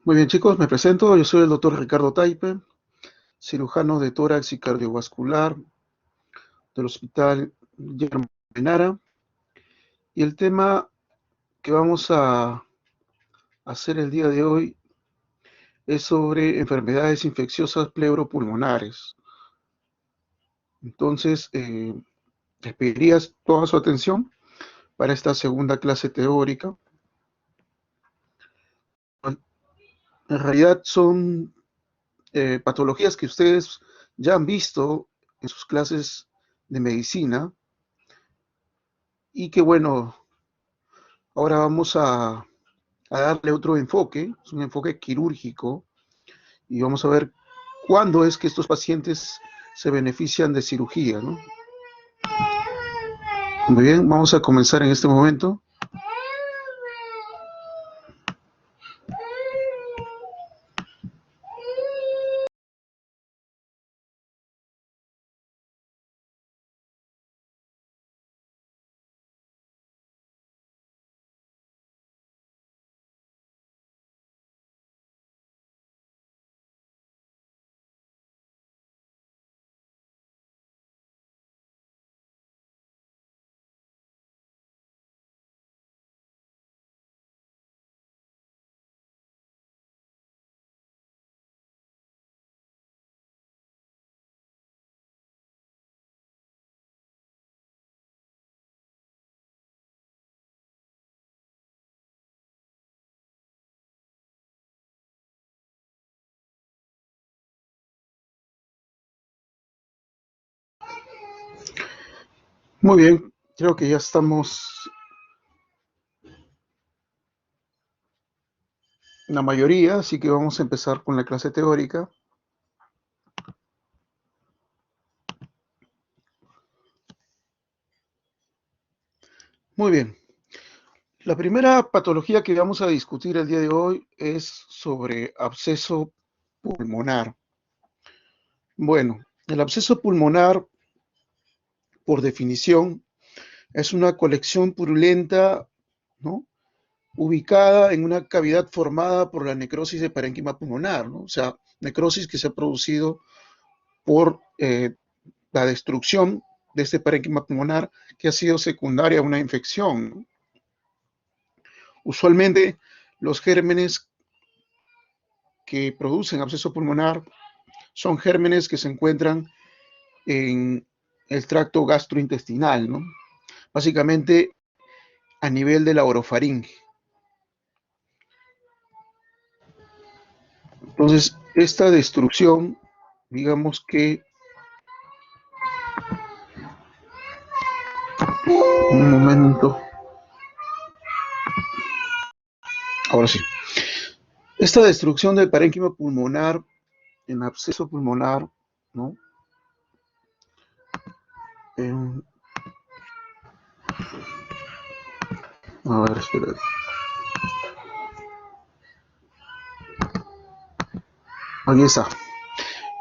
Muy bien, chicos, me presento. Yo soy el doctor Ricardo Taipe, cirujano de tórax y cardiovascular del Hospital Guillermo Benara. Y el tema que vamos a hacer el día de hoy es sobre enfermedades infecciosas pleuropulmonares. Entonces, les pediría toda su atención para esta segunda clase teórica. En realidad son patologías que ustedes ya han visto en sus clases de medicina y que, bueno, ahora vamos a darle otro enfoque, es un enfoque quirúrgico, y vamos a ver cuándo es que estos pacientes se benefician de cirugía, ¿no? Muy bien, vamos a comenzar en este momento. Muy bien, creo que ya estamos en la mayoría, así que vamos a empezar con la clase teórica. Muy bien, la primera patología que vamos a discutir el día de hoy es sobre absceso pulmonar. Bueno, el absceso pulmonar, por definición, es una colección purulenta, ¿no?, ubicada en una cavidad formada por la necrosis de parénquima pulmonar, ¿no? O sea, necrosis que se ha producido por la destrucción de este parénquima pulmonar que ha sido secundaria a una infección, ¿no? Usualmente los gérmenes que producen absceso pulmonar son gérmenes que se encuentran en el tracto gastrointestinal, ¿no? Básicamente a nivel de la orofaringe. Entonces, esta destrucción, digamos que, un momento, ahora sí, esta destrucción del parénquima pulmonar en absceso pulmonar, ¿no? En, a ver, espera. Aquí está.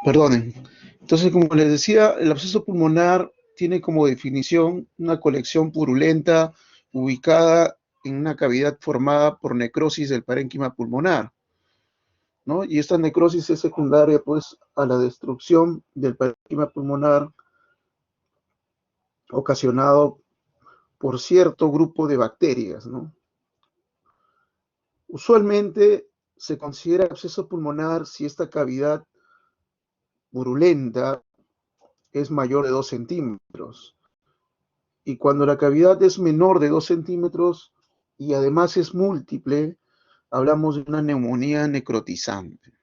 Perdonen. Entonces, como les decía, el absceso pulmonar tiene como definición una colección purulenta ubicada en una cavidad formada por necrosis del parénquima pulmonar, ¿no? Y esta necrosis es secundaria, pues, a la destrucción del parénquima pulmonar ocasionado por cierto grupo de bacterias, ¿no? Usualmente se considera absceso pulmonar si esta cavidad purulenta es mayor de 2 centímetros. Y cuando la cavidad es menor de 2 centímetros y además es múltiple, hablamos de una neumonía necrotizante.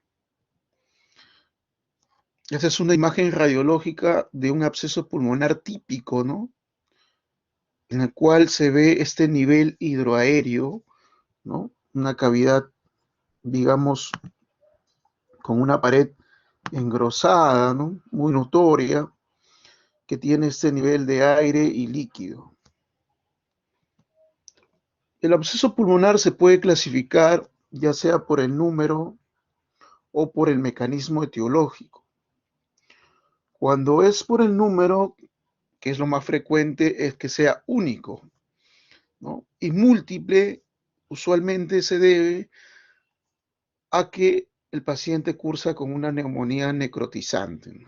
Esta es una imagen radiológica de un absceso pulmonar típico, ¿no?, en el cual se ve este nivel hidroaéreo, ¿no?, una cavidad, digamos, con una pared engrosada, ¿no?, muy notoria, que tiene este nivel de aire y líquido. El absceso pulmonar se puede clasificar ya sea por el número o por el mecanismo etiológico. Cuando es por el número, que es lo más frecuente, es que sea único, ¿no? Y múltiple usualmente se debe a que el paciente cursa con una neumonía necrotizante.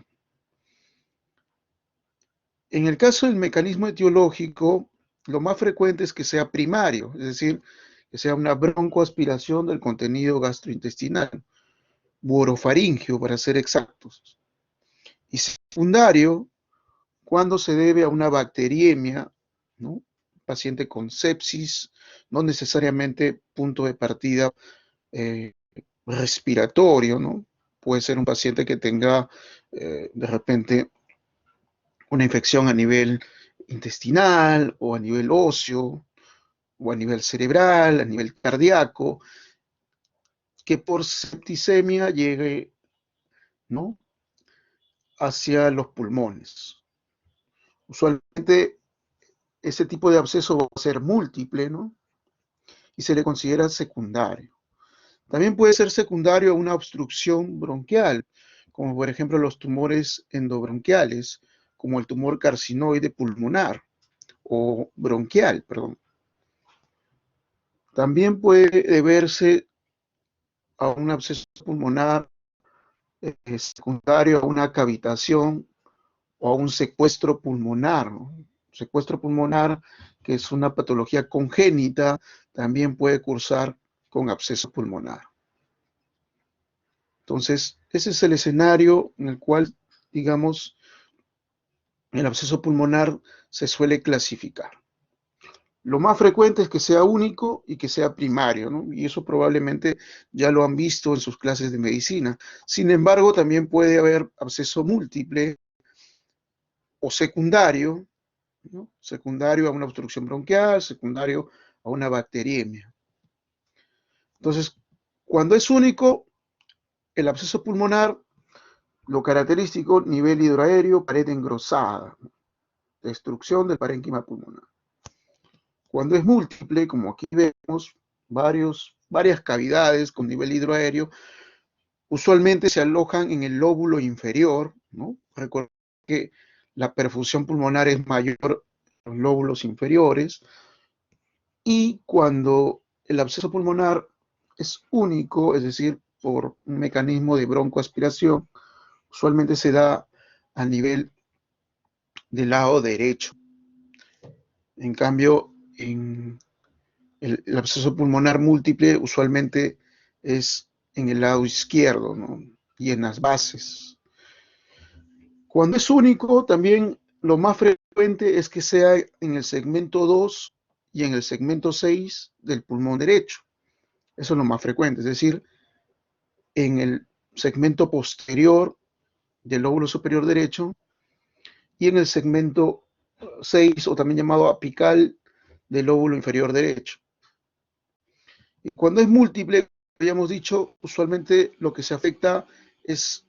En el caso del mecanismo etiológico, lo más frecuente es que sea primario, es decir, que sea una broncoaspiración del contenido gastrointestinal, buorofaringio para ser exactos, y secundario cuando se debe a una bacteriemia, ¿no? Paciente con sepsis, no necesariamente punto de partida eh, respiratorio, ¿no? Puede ser un paciente que tenga de repente una infección a nivel intestinal o a nivel óseo o a nivel cerebral, a nivel cardíaco, que por septicemia llegue, ¿no?, hacia los pulmones. Usualmente ese tipo de absceso va a ser múltiple, ¿no?, y se le considera secundario. También puede ser secundario a una obstrucción bronquial, como por ejemplo los tumores endobronquiales, como el tumor carcinoide pulmonar o bronquial, perdón. También puede deberse a un absceso pulmonar secundario a una cavitación o a un secuestro pulmonar, ¿no? Secuestro pulmonar, que es una patología congénita, también puede cursar con absceso pulmonar. Entonces, ese es el escenario en el cual, digamos, el absceso pulmonar se suele clasificar. Lo más frecuente es que sea único y que sea primario, ¿no? Y eso probablemente ya lo han visto en sus clases de medicina. Sin embargo, también puede haber absceso múltiple o secundario, ¿no? Secundario a una obstrucción bronquial, secundario a una bacteriemia. Entonces, cuando es único, el absceso pulmonar, lo característico, nivel hidroaéreo, pared engrosada, ¿no?, destrucción del parénquima pulmonar. Cuando es múltiple, como aquí vemos, varias cavidades con nivel hidroaéreo, usualmente se alojan en el lóbulo inferior, ¿no? Recuerden que la perfusión pulmonar es mayor en los lóbulos inferiores, y cuando el absceso pulmonar es único, es decir, por un mecanismo de broncoaspiración, usualmente se da a nivel del lado derecho. En cambio, en el absceso pulmonar múltiple usualmente es en el lado izquierdo, ¿no?, y en las bases. Cuando es único, también lo más frecuente es que sea en el segmento 2 y en el segmento 6 del pulmón derecho. Eso es lo más frecuente, es decir, en el segmento posterior del lóbulo superior derecho y en el segmento 6, o también llamado apical, del lóbulo inferior derecho. Y cuando es múltiple, habíamos dicho, usualmente lo que se afecta es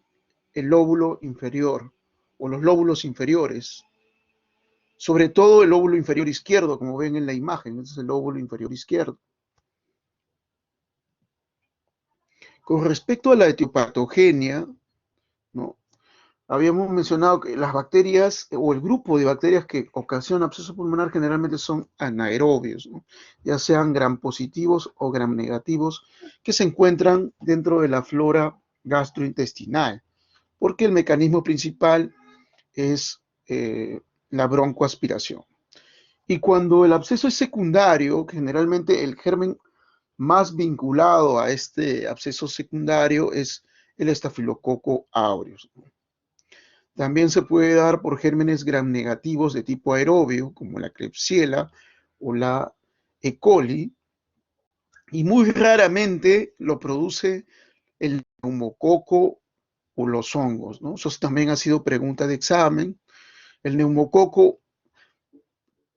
el lóbulo inferior o los lóbulos inferiores, sobre todo el lóbulo inferior izquierdo, como ven en la imagen, ese es el lóbulo inferior izquierdo. Con respecto a la etiopatogenia, ¿no?, habíamos mencionado que las bacterias o el grupo de bacterias que ocasionan absceso pulmonar generalmente son anaerobios, ¿no?, ya sean gram positivos o gram negativos, que se encuentran dentro de la flora gastrointestinal, porque el mecanismo principal es la broncoaspiración. Y cuando el absceso es secundario, generalmente el germen más vinculado a este absceso secundario es el estafilococo aureus. También se puede dar por gérmenes gram negativos de tipo aerobio, como la Klebsiella o la E. coli, y muy raramente lo produce el neumococo o los hongos, ¿no? Eso también ha sido pregunta de examen. El neumococo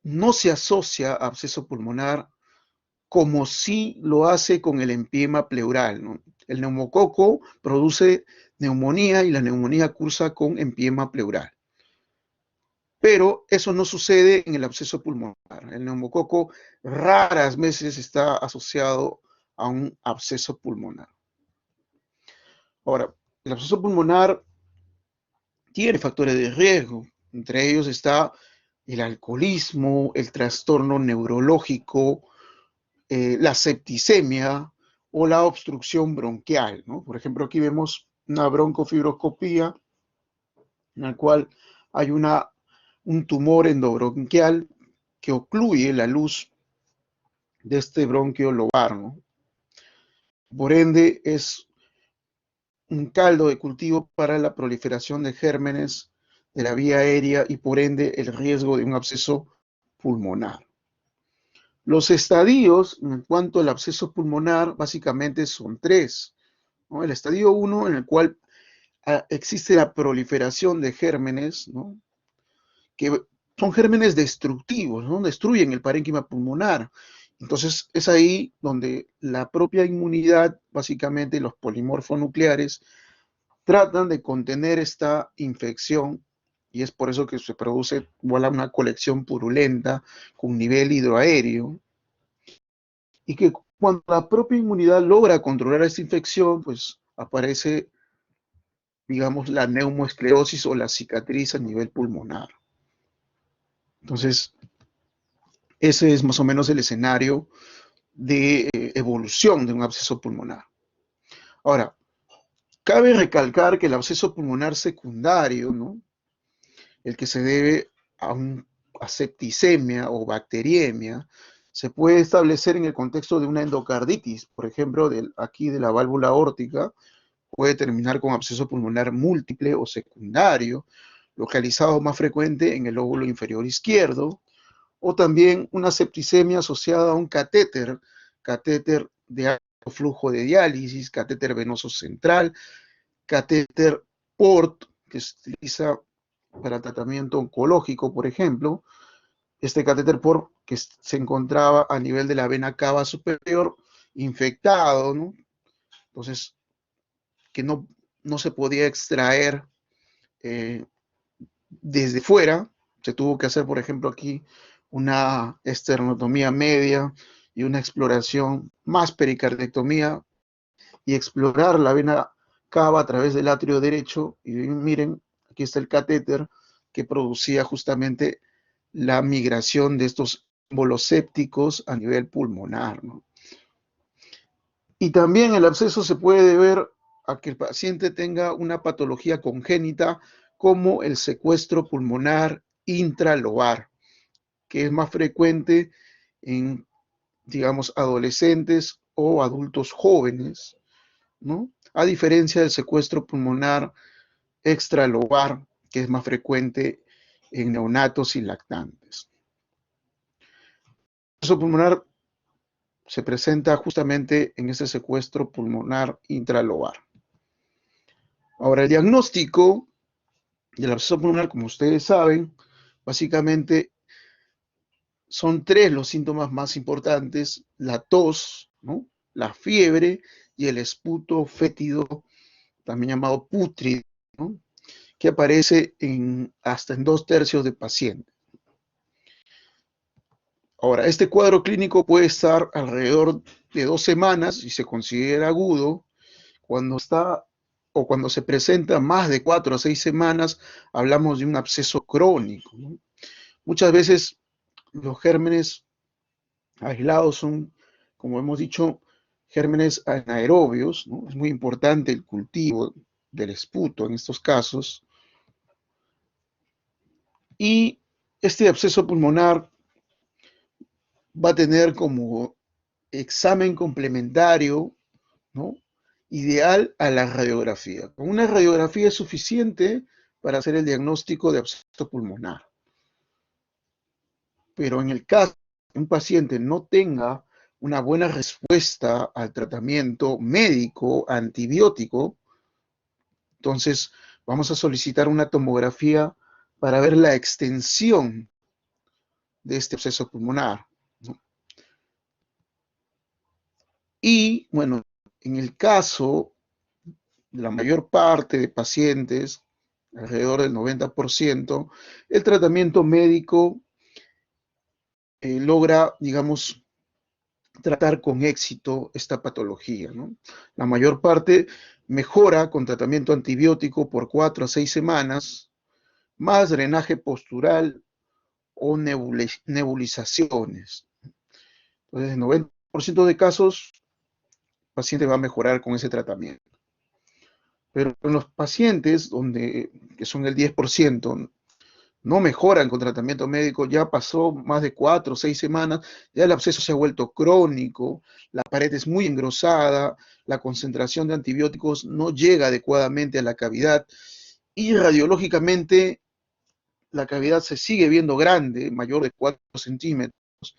no se asocia a absceso pulmonar como sí lo hace con el empiema pleural, ¿no? El neumococo produce neumonía y la neumonía cursa con empiema pleural. Pero eso no sucede en el absceso pulmonar. El neumococo raras veces está asociado a un absceso pulmonar. Ahora, el absceso pulmonar tiene factores de riesgo. Entre ellos está el alcoholismo, el trastorno neurológico, la septicemia o la obstrucción bronquial, ¿no? Por ejemplo, aquí vemos una broncofibroscopía en la cual hay un tumor endobronquial que ocluye la luz de este bronquio lobar, ¿no? Por ende, es un caldo de cultivo para la proliferación de gérmenes de la vía aérea y por ende el riesgo de un absceso pulmonar. Los estadios en cuanto al absceso pulmonar básicamente son tres, ¿no? El estadio 1 en el cual existe la proliferación de gérmenes, ¿no? Que son gérmenes destructivos, ¿no? Destruyen el parénquima pulmonar. Entonces es ahí donde la propia inmunidad, básicamente los polimorfos nucleares, tratan de contener esta infección y es por eso que se produce igual a una colección purulenta con nivel hidroaéreo y que cuando la propia inmunidad logra controlar esta infección, pues aparece, digamos, la neumoesclerosis o la cicatriz a nivel pulmonar. Entonces, ese es más o menos el escenario de evolución de un absceso pulmonar. Ahora, cabe recalcar que el absceso pulmonar secundario, ¿no? El que se debe a septicemia o bacteriemia, se puede establecer en el contexto de una endocarditis, por ejemplo, aquí de la válvula aórtica, puede terminar con absceso pulmonar múltiple o secundario, localizado más frecuente en el lóbulo inferior izquierdo, o también una septicemia asociada a un catéter de alto flujo de diálisis, catéter venoso central, catéter PORT, que se utiliza para tratamiento oncológico, por ejemplo, este catéter PORT que se encontraba a nivel de la vena cava superior, infectado, ¿no? Entonces, que no se podía extraer eh, desde fuera, se tuvo que hacer, por ejemplo, aquí una esternotomía media y una exploración más pericardectomía y explorar la vena cava a través del atrio derecho. Y miren, aquí está el catéter que producía justamente la migración de estos émbolos sépticos a nivel pulmonar, ¿no? Y también el absceso se puede deber a que el paciente tenga una patología congénita como el secuestro pulmonar intralobar, que es más frecuente en, digamos, adolescentes o adultos jóvenes, ¿no? A diferencia del secuestro pulmonar extralobar, que es más frecuente en neonatos y lactantes. El secuestro pulmonar se presenta justamente en ese secuestro pulmonar intralobar. Ahora, el diagnóstico del absceso pulmonar, como ustedes saben, básicamente son tres los síntomas más importantes: la tos, ¿no? La fiebre y el esputo fétido, también llamado pútrido, ¿no? Que aparece hasta en 2/3 de pacientes. Ahora, este cuadro clínico puede estar alrededor de 2 semanas y se considera agudo. Cuando está o cuando se presenta más de 4 a 6 semanas, hablamos de un absceso crónico, ¿no? Muchas veces los gérmenes aislados son, como hemos dicho, gérmenes anaerobios, ¿no? Es muy importante el cultivo del esputo en estos casos. Y este absceso pulmonar va a tener como examen complementario, ¿no? Ideal a la radiografía. Con una radiografía es suficiente para hacer el diagnóstico de absceso pulmonar. Pero en el caso de que un paciente no tenga una buena respuesta al tratamiento médico antibiótico, entonces vamos a solicitar una tomografía para ver la extensión de este absceso pulmonar, ¿no? Y bueno, en el caso de la mayor parte de pacientes, alrededor del 90%, el tratamiento médico logra, digamos, tratar con éxito esta patología, ¿no? La mayor parte mejora con tratamiento antibiótico por 4 a 6 semanas, más drenaje postural o nebulizaciones. Entonces, en 90% de casos paciente va a mejorar con ese tratamiento. Pero en los pacientes que son el 10%, no mejoran con tratamiento médico, ya pasó más de 4 o 6 semanas, ya el absceso se ha vuelto crónico, la pared es muy engrosada, la concentración de antibióticos no llega adecuadamente a la cavidad y radiológicamente la cavidad se sigue viendo grande, mayor de 4 centímetros.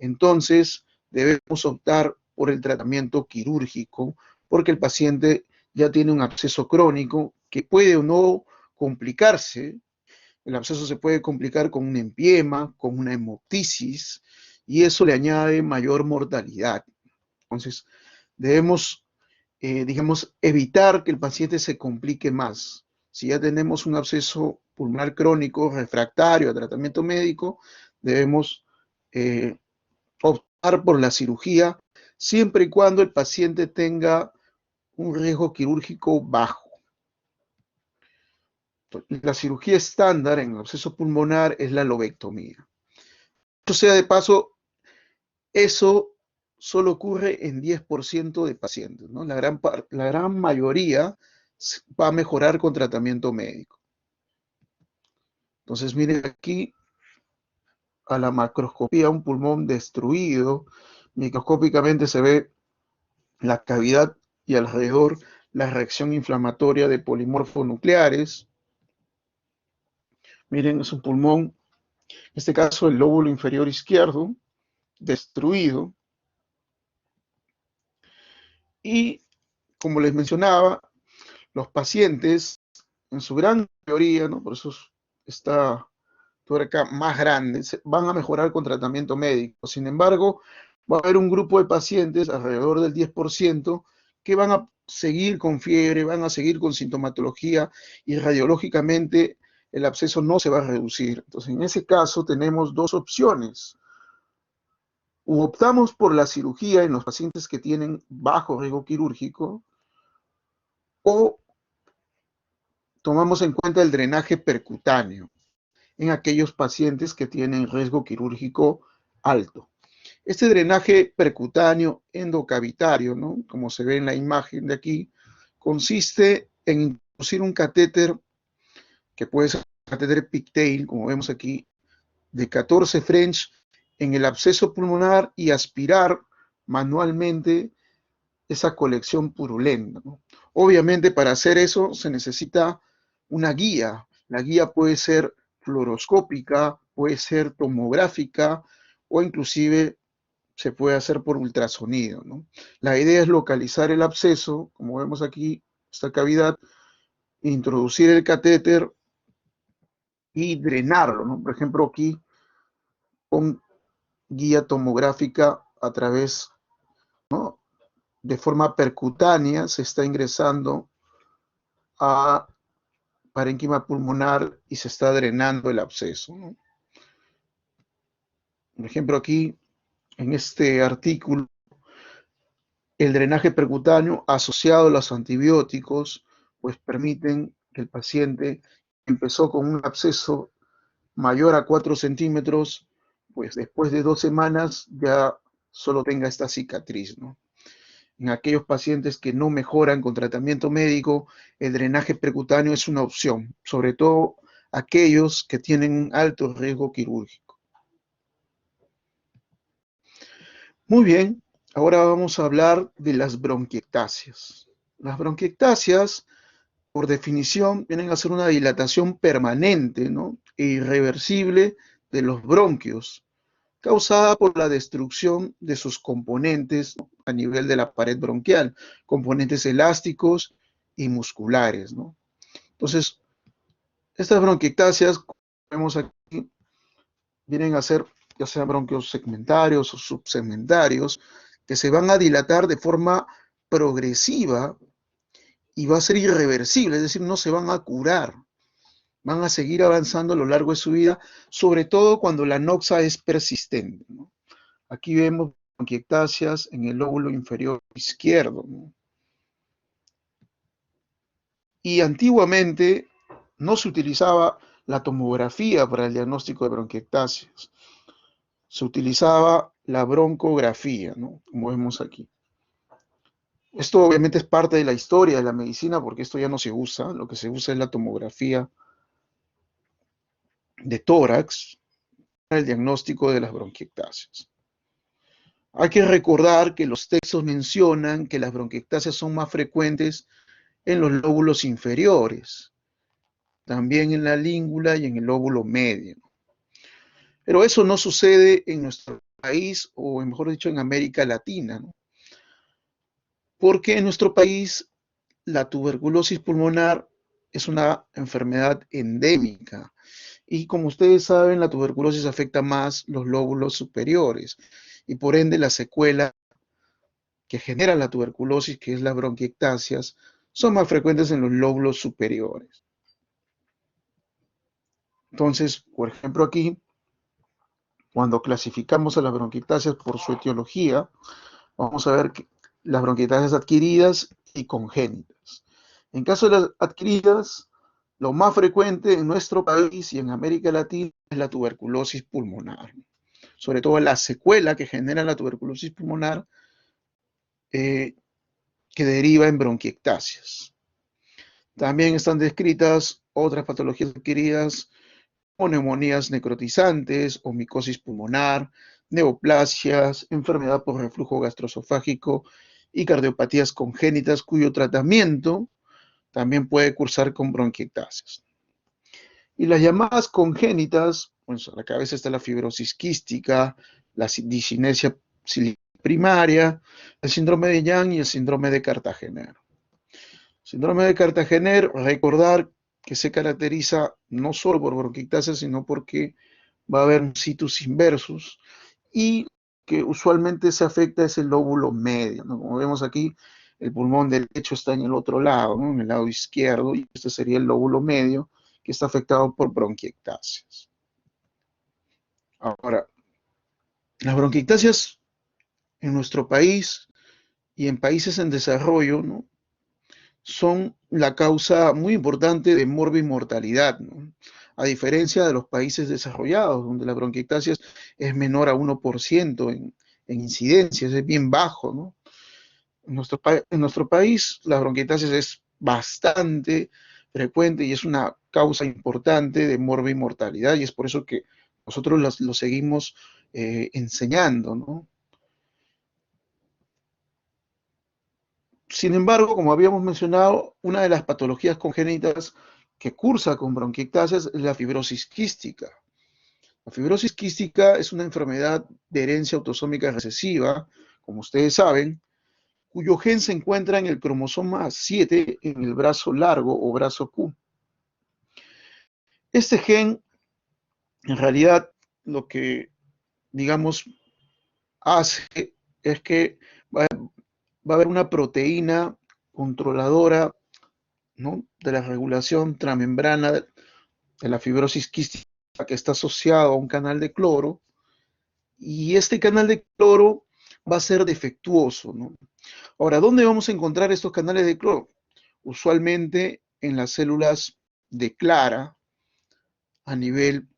Entonces debemos optar por el tratamiento quirúrgico porque el paciente ya tiene un absceso crónico que puede o no complicarse. El absceso se puede complicar con un empiema, con una hemoptisis, y eso le añade mayor mortalidad. Entonces, debemos, digamos, evitar que el paciente se complique más. Si ya tenemos un absceso pulmonar crónico refractario a tratamiento médico, debemos optar por la cirugía siempre y cuando el paciente tenga un riesgo quirúrgico bajo. La cirugía estándar en el absceso pulmonar es la lobectomía. O sea, de paso, eso solo ocurre en 10% de pacientes, ¿no? La gran mayoría va a mejorar con tratamiento médico. Entonces, miren aquí a la macroscopía, un pulmón destruido, microscópicamente se ve la cavidad y alrededor la reacción inflamatoria de polimorfonucleares. Miren, es un pulmón, en este caso el lóbulo inferior izquierdo, destruido. Y como les mencionaba, los pacientes, en su gran mayoría, ¿no? Por eso está tuerca más grande, van a mejorar con tratamiento médico. Sin embargo, va a haber un grupo de pacientes, alrededor del 10%, que van a seguir con fiebre, van a seguir con sintomatología y radiológicamente el absceso no se va a reducir. Entonces, en ese caso tenemos dos opciones. O optamos por la cirugía en los pacientes que tienen bajo riesgo quirúrgico o tomamos en cuenta el drenaje percutáneo en aquellos pacientes que tienen riesgo quirúrgico alto. Este drenaje percutáneo endocavitario, ¿no? Como se ve en la imagen de aquí, consiste en introducir un catéter que puede ser un catéter pigtail, como vemos aquí, de 14 French en el absceso pulmonar y aspirar manualmente esa colección purulenta, ¿no? Obviamente para hacer eso se necesita una guía. La guía puede ser fluoroscópica, puede ser tomográfica o inclusive se puede hacer por ultrasonido, ¿no? La idea es localizar el absceso, como vemos aquí, esta cavidad, introducir el catéter y drenarlo, ¿no? Por ejemplo, aquí con guía tomográfica a través, ¿no? De forma percutánea se está ingresando a parénquima pulmonar y se está drenando el absceso, ¿no? Por ejemplo, aquí en este artículo, el drenaje percutáneo asociado a los antibióticos, pues permiten que el paciente empezó con un absceso mayor a 4 centímetros, pues después de 2 semanas ya solo tenga esta cicatriz, ¿no? En aquellos pacientes que no mejoran con tratamiento médico, el drenaje percutáneo es una opción, sobre todo aquellos que tienen alto riesgo quirúrgico. Muy bien, ahora vamos a hablar de las bronquiectasias. Las bronquiectasias, por definición, vienen a ser una dilatación permanente, ¿no? E irreversible de los bronquios, causada por la destrucción de sus componentes, ¿no? A nivel de la pared bronquial, componentes elásticos y musculares, ¿no? Entonces, estas bronquiectasias, como vemos aquí, vienen a ser ya sean bronquios segmentarios o subsegmentarios, que se van a dilatar de forma progresiva y va a ser irreversible, es decir, no se van a curar, van a seguir avanzando a lo largo de su vida, sobre todo cuando la noxa es persistente, ¿no? Aquí vemos bronquiectasias en el lóbulo inferior izquierdo, ¿no? Y antiguamente no se utilizaba la tomografía para el diagnóstico de bronquiectasias, se utilizaba la broncografía, ¿no? Como vemos aquí. Esto obviamente es parte de la historia de la medicina porque esto ya no se usa, lo que se usa es la tomografía de tórax para el diagnóstico de las bronquiectasias. Hay que recordar que los textos mencionan que las bronquiectasias son más frecuentes en los lóbulos inferiores, también en la língula y en el lóbulo medio. Pero eso no sucede en nuestro país, o mejor dicho, en América Latina, ¿no? Porque en nuestro país la tuberculosis pulmonar es una enfermedad endémica. Y como ustedes saben, la tuberculosis afecta más los lóbulos superiores y por ende la secuela que genera la tuberculosis, que es las bronquiectasias, son más frecuentes en los lóbulos superiores. Entonces, por ejemplo, aquí, cuando clasificamos a las bronquiectasias por su etiología, vamos a ver que las bronquiectasias adquiridas y congénitas. En caso de las adquiridas, lo más frecuente en nuestro país y en América Latina es la tuberculosis pulmonar. Sobre todo la secuela que genera la tuberculosis pulmonar eh, que deriva en bronquiectasias. También están descritas otras patologías adquiridas como neumonías necrotizantes o micosis pulmonar, neoplasias, enfermedad por reflujo gastroesofágico y cardiopatías congénitas cuyo tratamiento también puede cursar con bronquiectasias. Y las llamadas congénitas, pues a la cabeza está la fibrosis quística, la discinesia primaria, el síndrome de Young y el síndrome de Cartagener. Síndrome de Cartagener, recordar que se caracteriza no solo por bronquiectasia, sino porque va a haber un situs inversus y que usualmente se afecta es el lóbulo medio, ¿no? Como vemos aquí, el pulmón derecho está en el otro lado, ¿no? En el lado izquierdo, y este sería el lóbulo medio, que está afectado por bronquiectasias. Ahora, las bronquiectasias en nuestro país y en países en desarrollo, ¿no?, son la causa muy importante de morbimortalidad, ¿no? A diferencia de los países desarrollados, donde la bronquiectasia es menor a 1% en incidencia, es bien bajo, ¿no? En nuestro país la bronquiectasia es bastante frecuente y es una causa importante de morbimortalidad y es por eso que nosotros lo seguimos enseñando, ¿no? Sin embargo, como habíamos mencionado, una de las patologías congénitas que cursa con bronquiectasias es la fibrosis quística. La fibrosis quística es una enfermedad de herencia autosómica recesiva, como ustedes saben, cuyo gen se encuentra en el cromosoma 7 en el brazo largo o brazo Q. Este gen, en realidad, lo que, digamos, hace es que va a haber una proteína controladora, ¿no?, de la regulación transmembrana de la fibrosis quística que está asociado a un canal de cloro, y este canal de cloro va a ser defectuoso, ¿no? Ahora, ¿dónde vamos a encontrar estos canales de cloro? Usualmente en las células de clara a nivel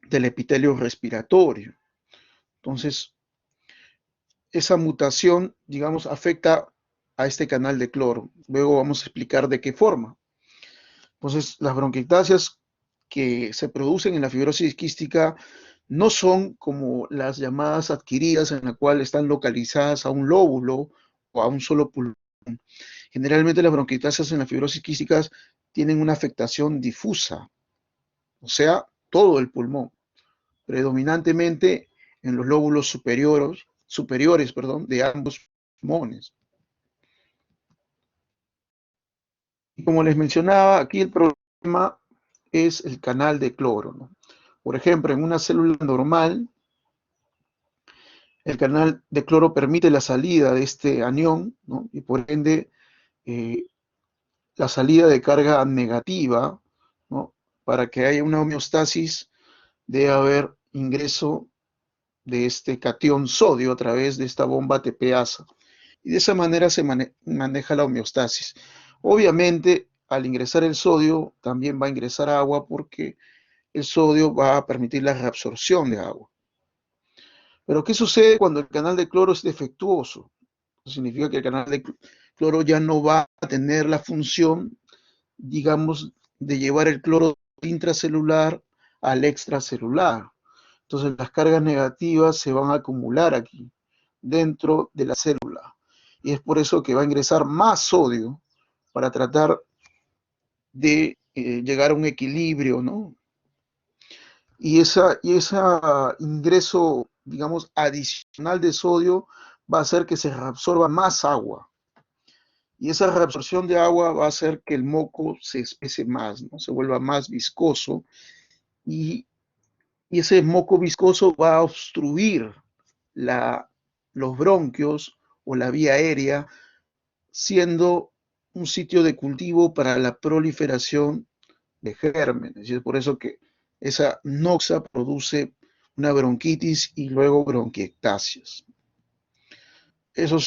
del epitelio respiratorio. Entonces, esa mutación, digamos, afecta a este canal de cloro. Luego vamos a explicar de qué forma. Entonces, las bronquiectasias que se producen en la fibrosis quística no son como las llamadas adquiridas, en la cual están localizadas a un lóbulo o a un solo pulmón. Generalmente las bronquiectasias en la fibrosis quística tienen una afectación difusa, o sea, todo el pulmón, predominantemente en los lóbulos superiores, de ambos pulmones. Y como les mencionaba, aquí el problema es el canal de cloro, ¿no? Por ejemplo, en una célula normal, el canal de cloro permite la salida de este anión, ¿no?, y por ende eh, la salida de carga negativa, ¿no? Para que haya una homeostasis debe haber ingreso de este catión sodio a través de esta bomba TPasa. Y de esa manera se maneja la homeostasis. Obviamente, al ingresar el sodio, también va a ingresar agua porque el sodio va a permitir la reabsorción de agua. Pero ¿qué sucede cuando el canal de cloro es defectuoso? significa que el canal de cloro ya no va a tener la función, digamos, de llevar el cloro intracelular al extracelular. Entonces las cargas negativas se van a acumular aquí, dentro de la célula. Y es por eso que va a ingresar más sodio para tratar de llegar a un equilibrio, ¿no? Y ese ingreso, digamos, adicional de sodio va a hacer que se reabsorba más agua. Y esa reabsorción de agua va a hacer que el moco se espese más, ¿no? Se vuelva más viscoso y, y ese moco viscoso va a obstruir los bronquios o la vía aérea, siendo un sitio de cultivo para la proliferación de gérmenes. Y es por eso que esa noxa produce una bronquitis y luego bronquiectasias. Eso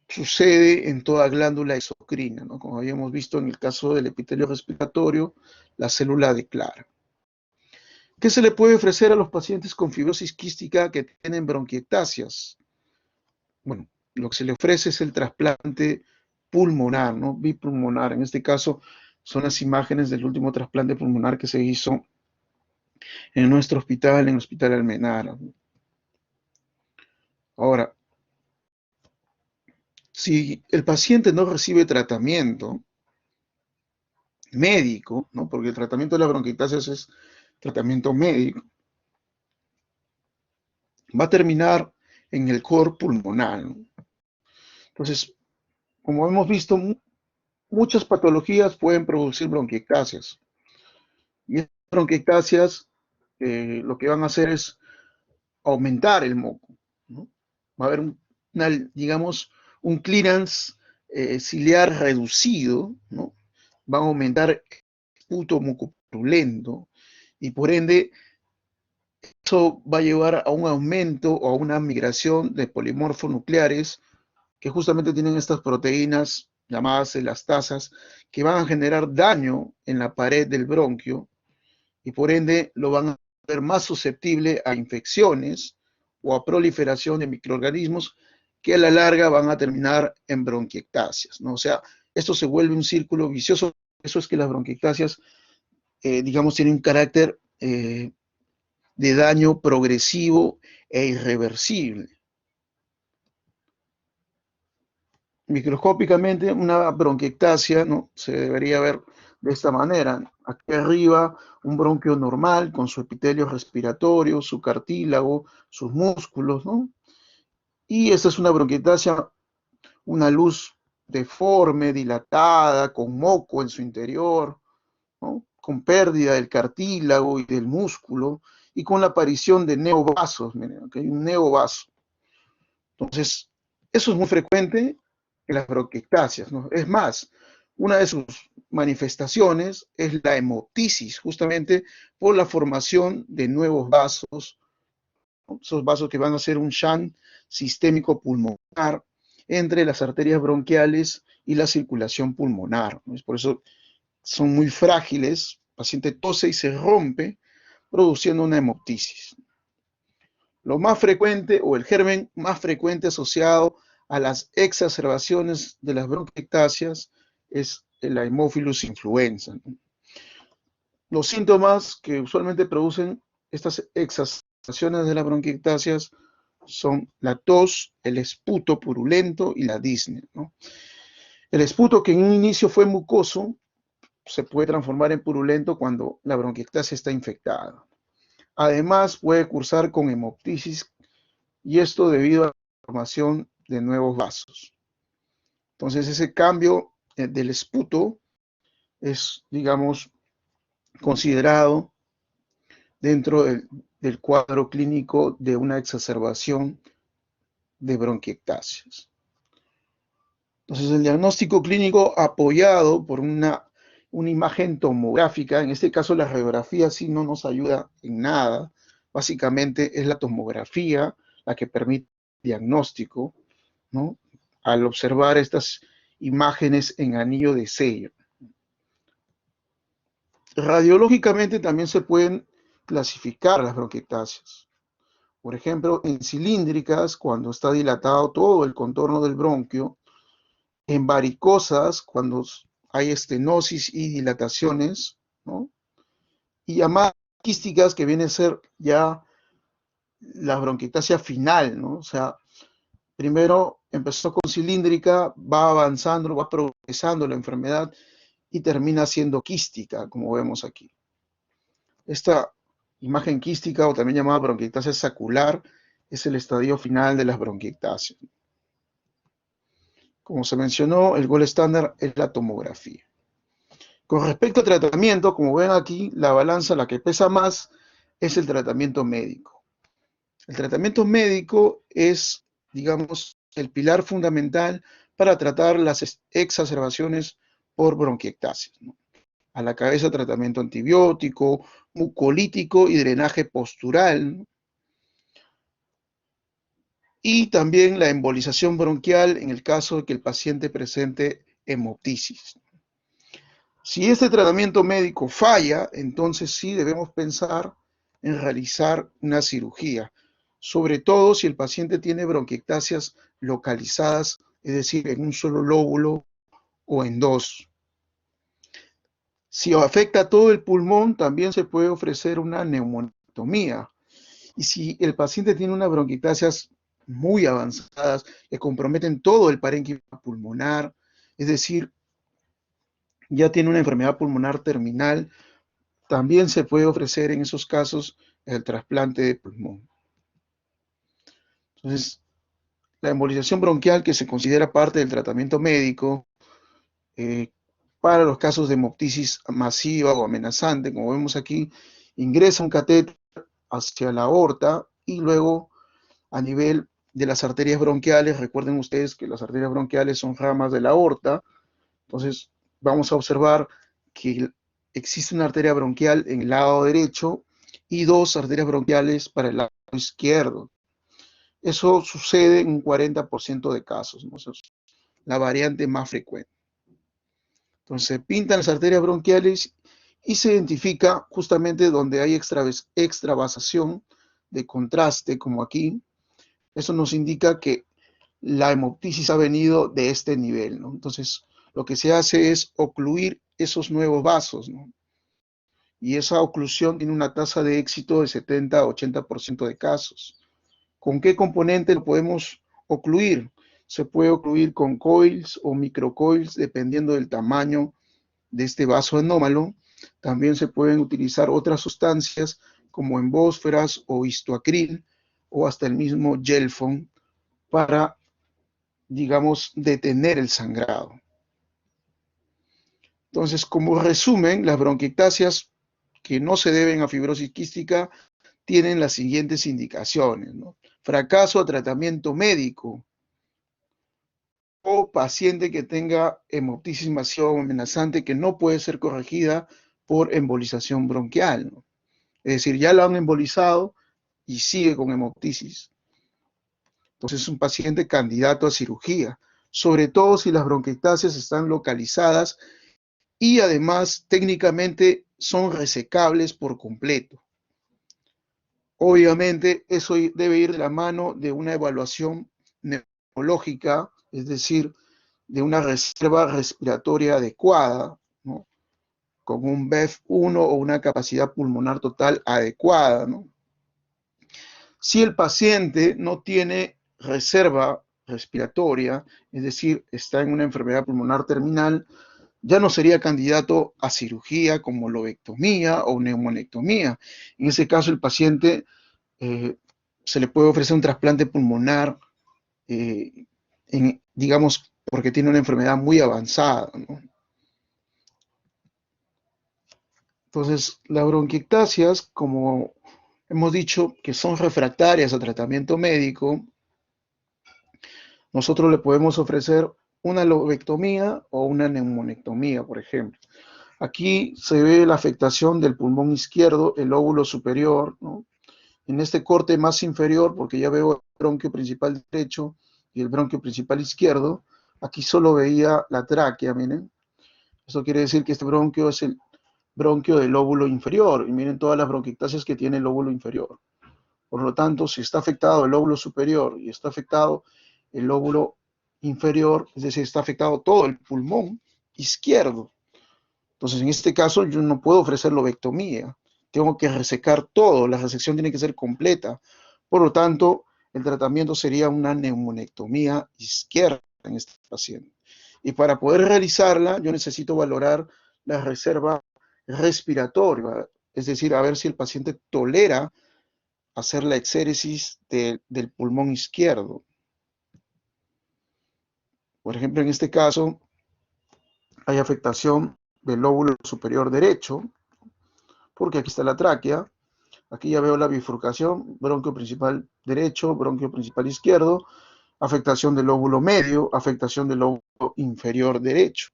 sucede en toda glándula exocrina, ¿no? Como habíamos visto en el caso del epitelio respiratorio, la célula de Clara. ¿Qué se le puede ofrecer a los pacientes con fibrosis quística que tienen bronquiectasias? Bueno, lo que se le ofrece es el trasplante pulmonar, ¿no? Bipulmonar. En este caso son las imágenes del último trasplante pulmonar que se hizo en nuestro hospital, en el Hospital Almenara. Ahora, si el paciente no recibe tratamiento médico, ¿no? Porque el tratamiento de la bronquiectasis es tratamiento médico, va a terminar en el cor pulmonar, ¿no? Entonces, como hemos visto, muchas patologías pueden producir bronquiectasias. Y estas bronquiectasias lo que van a hacer es aumentar el moco, ¿no? Va a haber digamos, un clearance ciliar reducido, ¿no? Va a aumentar el esputo mucopurulento y por ende eso va a llevar a un aumento o a una migración de polimorfos nucleares que justamente tienen estas proteínas llamadas elastasas que van a generar daño en la pared del bronquio y por ende lo van a hacer más susceptible a infecciones o a proliferación de microorganismos que a la larga van a terminar en bronquiectasias, ¿no? O sea, esto se vuelve un círculo vicioso. Eso es que las bronquiectasias, digamos, tienen un carácter de daño progresivo e irreversible. Microscópicamente, una bronquiectasia, ¿no? Se debería ver de esta manera. Aquí arriba, un bronquio normal con su epitelio respiratorio, su cartílago, sus músculos, ¿no? Y esta es una bronquiectasia, una luz deforme, dilatada, con moco en su interior, ¿no? Con pérdida del cartílago y del músculo, y con la aparición de neovasos. Miren, aquí hay un neovaso. Entonces, eso es muy frecuente en las bronquiectasias, ¿no? Es más, una de sus manifestaciones es la hemoptisis, justamente por la formación de nuevos vasos, ¿no? Esos vasos que van a hacer un shunt sistémico pulmonar entre las arterias bronquiales y la circulación pulmonar, ¿no? Es por eso son muy frágiles, el paciente tose y se rompe, produciendo una hemoptisis. Lo más frecuente o el germen más frecuente asociado a las exacerbaciones de las bronquiectasias es la Haemophilus influenza, ¿no? Los síntomas que usualmente producen estas exacerbaciones de las bronquiectasias son la tos, el esputo purulento y la disnea, ¿no? El esputo, que en un inicio fue mucoso, se puede transformar en purulento cuando la bronquiectasia está infectada. Además, puede cursar con hemoptisis y esto debido a la formación de nuevos vasos. Entonces, ese cambio del esputo es, digamos, considerado dentro del cuadro clínico de una exacerbación de bronquiectasias. Entonces, el diagnóstico clínico apoyado por una imagen tomográfica, en este caso la radiografía sí no nos ayuda en nada, básicamente es la tomografía la que permite el diagnóstico, ¿no? Al observar estas imágenes en anillo de sello. Radiológicamente también se pueden clasificar las bronquiectasias. Por ejemplo, en cilíndricas, cuando está dilatado todo el contorno del bronquio, en varicosas, cuando hay estenosis y dilataciones, ¿no? Y llamadas quísticas, que viene a ser ya la bronquiectasia final, ¿no? O sea, primero empezó con cilíndrica, va avanzando, va progresando la enfermedad y termina siendo quística, como vemos aquí. Esta imagen quística, o también llamada bronquiectasia sacular, es el estadio final de las bronquiectasias. Como se mencionó, el gol estándar es la tomografía. Con respecto al tratamiento, como ven aquí, la balanza, la que pesa más, es el tratamiento médico. El tratamiento médico es, digamos, el pilar fundamental para tratar las exacerbaciones por bronquiectasis, ¿no? A la cabeza, tratamiento antibiótico, mucolítico y drenaje postural, ¿no? Y también la embolización bronquial en el caso de que el paciente presente hemoptisis. Si este tratamiento médico falla, entonces sí debemos pensar en realizar una cirugía, sobre todo si el paciente tiene bronquiectasias localizadas, es decir, en un solo lóbulo o en dos. Si afecta a todo el pulmón, también se puede ofrecer una neumonectomía. Y si el paciente tiene unas bronquiectasias muy avanzadas que comprometen todo el parénquima pulmonar, es decir, ya tiene una enfermedad pulmonar terminal, también se puede ofrecer en esos casos el trasplante de pulmón. Entonces, la embolización bronquial, que se considera parte del tratamiento médico, eh, para los casos de hemoptisis masiva o amenazante, como vemos aquí, ingresa un catéter hacia la aorta y luego a nivel de las arterias bronquiales. Recuerden ustedes que las arterias bronquiales son ramas de la aorta. Entonces vamos a observar que existe una arteria bronquial en el lado derecho y dos arterias bronquiales para el lado izquierdo. Eso sucede en un 40% de casos, ¿no? Eso es la variante más frecuente. Entonces se pintan las arterias bronquiales y se identifica justamente donde hay extravasación de contraste, como aquí. Eso nos indica que la hemoptisis ha venido de este nivel, ¿no? Entonces, lo que se hace es ocluir esos nuevos vasos, ¿no? Y esa oclusión tiene una tasa de éxito de 70 a 80% de casos. ¿Con qué componente lo podemos ocluir? Se puede ocluir con coils o microcoils, dependiendo del tamaño de este vaso anómalo. También se pueden utilizar otras sustancias como embósferas o histoacril o hasta el mismo gelfon para, digamos, detener el sangrado. Entonces, como resumen, las bronquiectasias que no se deben a fibrosis quística tienen las siguientes indicaciones, ¿no? Fracaso a tratamiento médico o paciente que tenga hemoptisis masiva o amenazante que no puede ser corregida por embolización bronquial, ¿no? Es decir, ya lo han embolizado y sigue con hemoptisis. Entonces es un paciente candidato a cirugía, sobre todo si las bronquiectasias están localizadas y además técnicamente son resecables por completo. Obviamente eso debe ir de la mano de una evaluación neurológica, es decir, de una reserva respiratoria adecuada, ¿no? Con un BEF1 o una capacidad pulmonar total adecuada, ¿no? Si el paciente no tiene reserva respiratoria, es decir, está en una enfermedad pulmonar terminal, ya no sería candidato a cirugía como lobectomía o neumonectomía. En ese caso, el paciente se le puede ofrecer un trasplante pulmonar, digamos, porque tiene una enfermedad muy avanzada, ¿no? Entonces, las bronquiectasias, como hemos dicho, que son refractarias a tratamiento médico, nosotros le podemos ofrecer una lobectomía o una neumonectomía, por ejemplo. Aquí se ve la afectación del pulmón izquierdo, el lóbulo superior, ¿no? En este corte más inferior, porque ya veo el bronquio principal derecho y el bronquio principal izquierdo, aquí solo veía la tráquea, miren. Eso quiere decir que este bronquio es el bronquio del lóbulo inferior, y miren todas las bronquiectasias que tiene el lóbulo inferior. Por lo tanto, si está afectado el lóbulo superior y está afectado el lóbulo inferior, es decir, está afectado todo el pulmón izquierdo. Entonces, en este caso, yo no puedo ofrecer lobectomía, tengo que resecar todo, la resección tiene que ser completa. Por lo tanto, el tratamiento sería una neumonectomía izquierda en este paciente. Y para poder realizarla, yo necesito valorar la reserva respiratoria, es decir, a ver si el paciente tolera hacer la exéresis del pulmón izquierdo. Por ejemplo, en este caso, hay afectación del lóbulo superior derecho, porque aquí está la tráquea, aquí ya veo la bifurcación, bronquio principal derecho, bronquio principal izquierdo, afectación del lóbulo medio, afectación del lóbulo inferior derecho.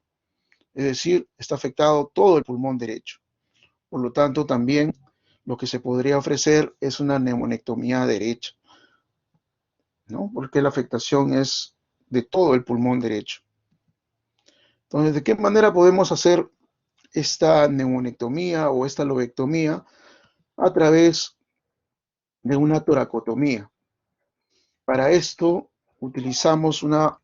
Es decir, está afectado todo el pulmón derecho. Por lo tanto, también lo que se podría ofrecer es una neumonectomía derecha, ¿no? Porque la afectación es de todo el pulmón derecho. Entonces, ¿de qué manera podemos hacer esta neumonectomía o esta lobectomía? A través de una toracotomía. Para esto utilizamos una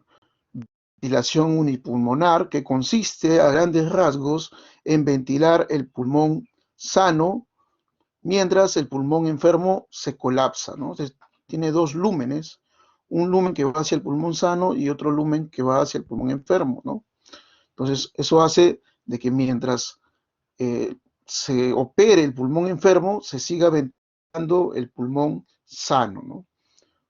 ventilación unipulmonar que consiste a grandes rasgos en ventilar el pulmón sano mientras el pulmón enfermo se colapsa, ¿no? Entonces, tiene dos lúmenes, un lumen que va hacia el pulmón sano y otro lumen que va hacia el pulmón enfermo, ¿no? Entonces, eso hace de que mientras se opere el pulmón enfermo, se siga ventilando el pulmón sano, ¿no?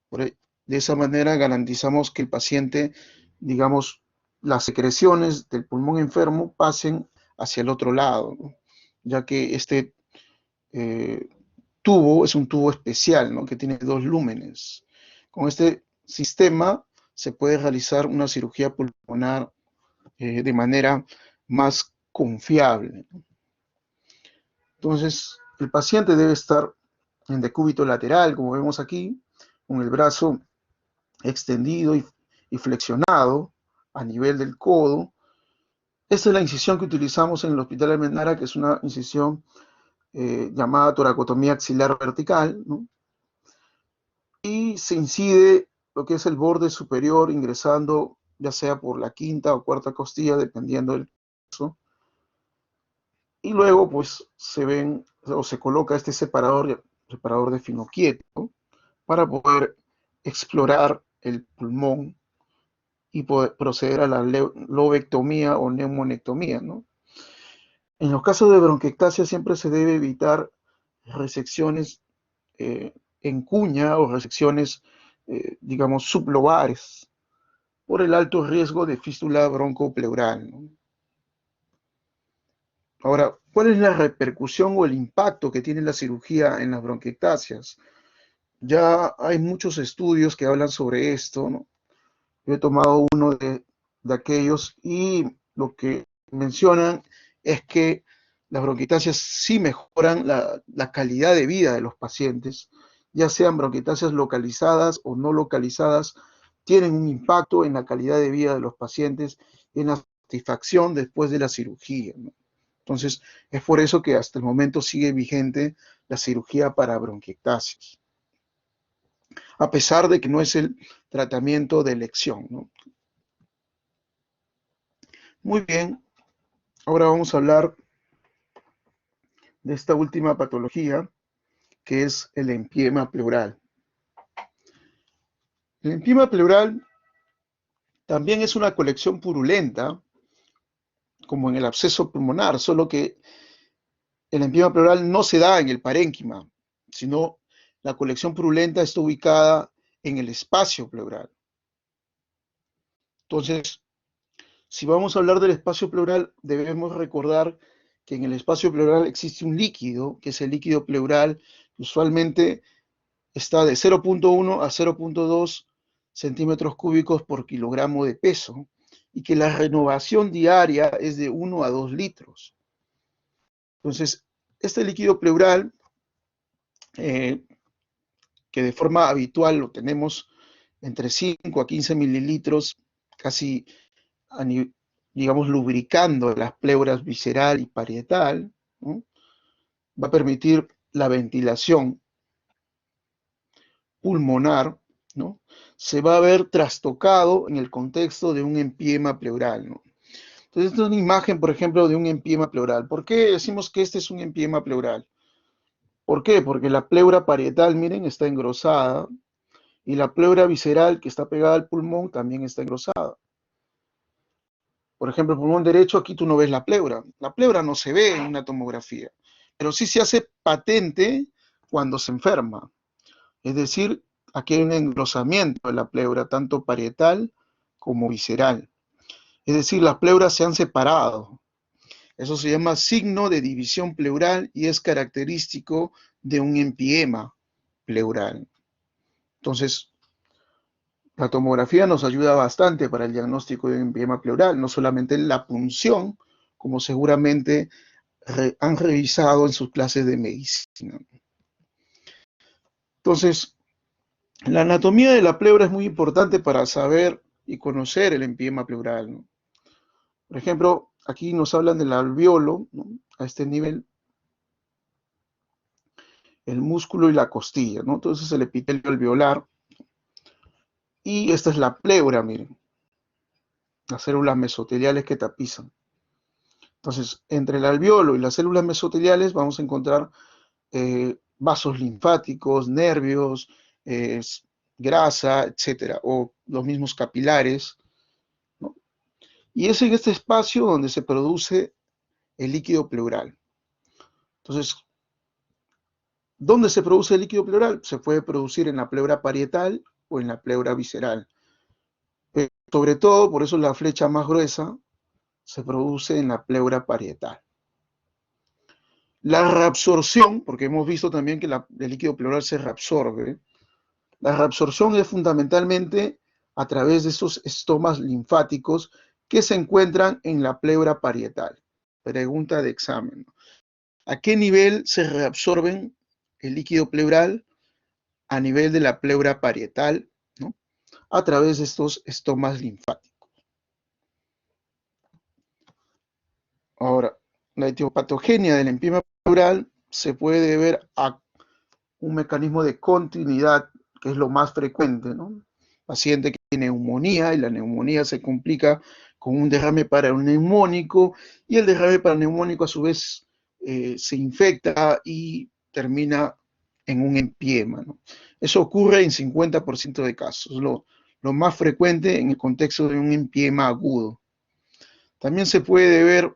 De esa manera garantizamos que el paciente, digamos, las secreciones del pulmón enfermo pasen hacia el otro lado, ¿no? Ya que este eh, tubo es un tubo especial, ¿no? Que tiene dos lúmenes. Con este sistema se puede realizar una cirugía pulmonar de manera más confiable. Entonces, el paciente debe estar en decúbito lateral, como vemos aquí, con el brazo extendido y flexionado a nivel del codo. Esta es la incisión que utilizamos en el Hospital Almenara, que es una incisión llamada toracotomía axilar vertical, ¿no? Y se incide lo que es el borde superior ingresando ya sea por la quinta o cuarta costilla, dependiendo del caso. Y luego pues se ven o se coloca este separador de finoquieto para poder explorar el pulmón y poder proceder a la lobectomía o neumonectomía, ¿no? En los casos de bronquiectasia siempre se debe evitar resecciones en cuña o resecciones, digamos, sublobares, por el alto riesgo de fístula broncopleural, ¿no? Ahora, ¿cuál es la repercusión o el impacto que tiene la cirugía en las bronquiectasias? Ya hay muchos estudios que hablan sobre esto, ¿no? Yo he tomado uno de aquellos y lo que mencionan es que las bronquiectasias sí mejoran la calidad de vida de los pacientes, ya sean bronquiectasias localizadas o no localizadas, tienen un impacto en la calidad de vida de los pacientes y en la satisfacción después de la cirugía, ¿no? Entonces, es por eso que hasta el momento sigue vigente la cirugía para bronquiectasias, a pesar de que no es el tratamiento de elección, ¿no? Muy bien, ahora vamos a hablar de esta última patología, que es el empiema pleural. El empiema pleural también es una colección purulenta, como en el absceso pulmonar, solo que el empiema pleural no se da en el parénquima, sino la colección purulenta está ubicada en el espacio pleural. Entonces, si vamos a hablar del espacio pleural, debemos recordar que en el espacio pleural existe un líquido, que es el líquido pleural, que usualmente está de 0.1 a 0.2 centímetros cúbicos por kilogramo de peso y que la renovación diaria es de 1 a 2 litros. Entonces, este líquido pleural, que de forma habitual lo tenemos entre 5 a 15 mililitros, casi digamos lubricando las pleuras visceral y parietal, ¿no? Va a permitir la ventilación pulmonar ¿no? Se va a ver trastocado en el contexto de un empiema pleural, ¿no? Entonces, esta es una imagen, por ejemplo, de un empiema pleural. ¿Por qué decimos que este es un empiema pleural? ¿Por qué? Porque la pleura parietal, miren, está engrosada y la pleura visceral que está pegada al pulmón también está engrosada. Por ejemplo, el pulmón derecho, aquí tú no ves la pleura. La pleura no se ve en una tomografía, pero sí se hace patente cuando se enferma. Es decir, aquí hay un engrosamiento de la pleura, tanto parietal como visceral. Es decir, las pleuras se han separado. Eso se llama signo de división pleural y es característico de un empiema pleural. Entonces, la tomografía nos ayuda bastante para el diagnóstico de un empiema pleural, no solamente la punción, como seguramente han revisado en sus clases de medicina. Entonces, la anatomía de la pleura es muy importante para saber y conocer el empiema pleural, ¿no? Por ejemplo, aquí nos hablan del alveolo, ¿no? A este nivel, el músculo y la costilla, ¿no? Entonces el epitelio alveolar, y esta es la pleura, miren, las células mesoteliales que tapizan. Entonces, entre el alveolo y las células mesoteliales vamos a encontrar vasos linfáticos, nervios, grasa, etcétera, o los mismos capilares, ¿no? Y es en este espacio donde se produce el líquido pleural. Entonces, ¿dónde se produce el líquido pleural? Se puede producir en la pleura parietal o en la pleura visceral. Sobre todo, por eso la flecha más gruesa se produce en la pleura parietal. La reabsorción, porque hemos visto también que el líquido pleural se reabsorbe, la reabsorción es fundamentalmente a través de esos estomas linfáticos que se encuentran en la pleura parietal. Pregunta de examen. ¿A qué nivel se reabsorben el líquido pleural? A nivel de la pleura parietal, ¿no? A través de estos estomas linfáticos. Ahora, la etiopatogenia del empiema pleural se puede deber a un mecanismo de continuidad, que es lo más frecuente, ¿no? Paciente que tiene neumonía y la neumonía se complica con un derrame paraneumónico y el derrame paraneumónico a su vez se infecta y termina en un empiema, ¿no? Eso ocurre en 50% de casos, lo más frecuente en el contexto de un empiema agudo. También se puede deber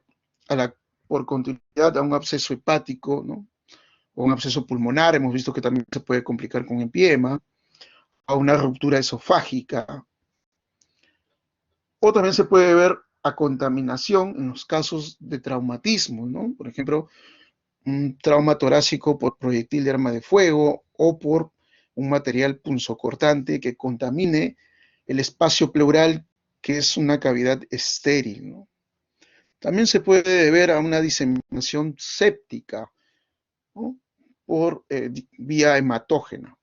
por continuidad a un absceso hepático, ¿no? O un absceso pulmonar, hemos visto que también se puede complicar con empiema, a una ruptura esofágica, o también se puede ver a contaminación en los casos de traumatismo, ¿no? Por ejemplo, un trauma torácico por proyectil de arma de fuego o por un material punzocortante que contamine el espacio pleural, que es una cavidad estéril, ¿no? También se puede deber a una diseminación séptica, ¿no? Por vía hematógena.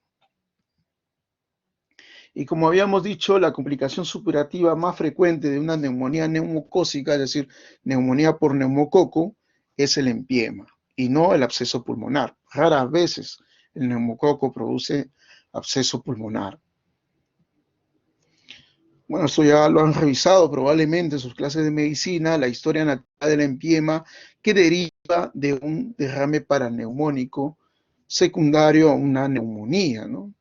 Y como habíamos dicho, la complicación supurativa más frecuente de una neumonía neumocócica, es decir, neumonía por neumococo, es el empiema y no el absceso pulmonar. Raras veces el neumococo produce absceso pulmonar. Bueno, esto ya lo han revisado probablemente en sus clases de medicina, la historia natural del empiema que deriva de un derrame paraneumónico secundario a una neumonía, ¿no?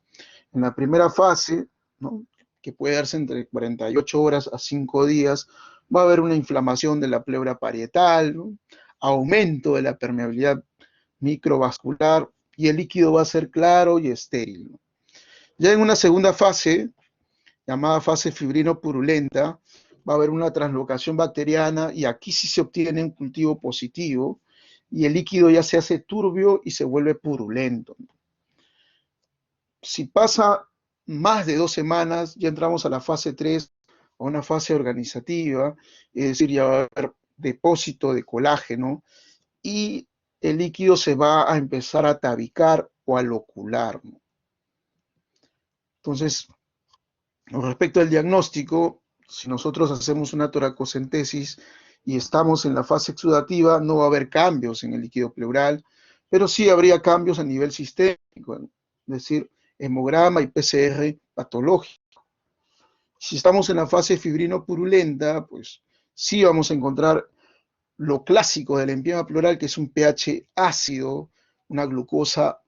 En la primera fase, ¿no?, que puede darse entre 48 horas a 5 días, va a haber una inflamación de la pleura parietal, ¿no?, aumento de la permeabilidad microvascular y el líquido va a ser claro y estéril, ¿no? Ya en una segunda fase, llamada fase fibrino-purulenta, va a haber una translocación bacteriana y aquí sí se obtiene un cultivo positivo y el líquido ya se hace turbio y se vuelve purulento. Si pasa más de 2 semanas, ya entramos a la fase 3, a una fase organizativa, es decir, ya va a haber depósito de colágeno y el líquido se va a empezar a tabicar o a locular, ¿no? Entonces, con respecto al diagnóstico, si nosotros hacemos una toracocentesis y estamos en la fase exudativa, no va a haber cambios en el líquido pleural, pero sí habría cambios a nivel sistémico, ¿no? Es decir, hemograma y PCR patológico. Si estamos en la fase fibrino-purulenta, pues sí vamos a encontrar lo clásico del empiema pleural, que es un pH ácido, una glucosa